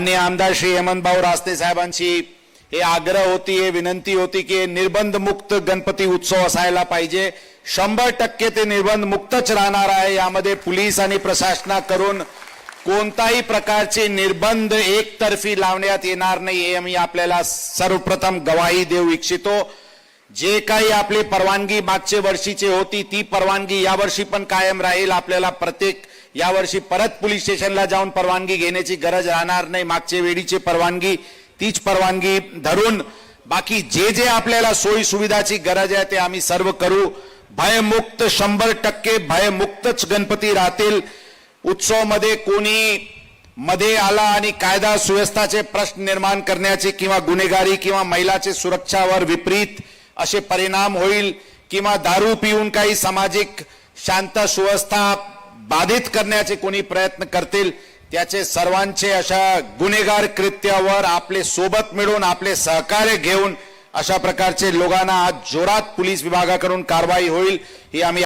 माननीय आमदार श्री हेमंतभाऊ रासने साहेबांची हे आग्रह होती, हे विनंती होती की निर्बंध मुक्त गणपती उत्सव असायला पाहिजे। 100% ते निर्बंध मुक्तच राहणार आहे। यामध्ये पोलीस आणि प्रशासनाकडून कोणताही प्रकारचे निर्बंध एकतर्फी लावण्यात येणार नाही, हे आम्ही आपल्याला सर्वप्रथम गवाही देऊ इच्छितो। जे काही आपली परवानगी मागच्या वर्षीची होती ती परवानगी यावर्षी पण कायम राहील। आपल्याला प्रत्येक यावर्षी परत पोलीस स्टेशनला जाऊन परवानगी घेण्याची गरज राहणार नाही। मागच्या वेळीची परवानगी तीच परवानगी धरून बाकी जे जे आपल्याला सोयी सुविधाची गरज आहे ते आम्ही सर्व करू। भयमुक्त 100% भयमुक्तच गणपती राहतील। उत्सव मध्ये कोणी मध्ये आला आणि कायदा सुव्यवस्थेचे प्रश्न निर्माण करण्याचे किंवा गुन्हेगारी किंवा महिलाचे सुरक्षावर विपरीत असे परिणाम होईल किंवा दारू पिऊन काही सामाजिक शांत सुव्यवस्था बाधित करण्याचे कोणी प्रयत्न करतील त्याचे सर्वांचे अशा गुन्हेगार कृत्यावर आपले सोबत मिळून आपले सहकार्य घेऊन अशा प्रकारचे लोकांना आज जोरात पोलीस विभागाकडून कारवाई होईल ही आम्ही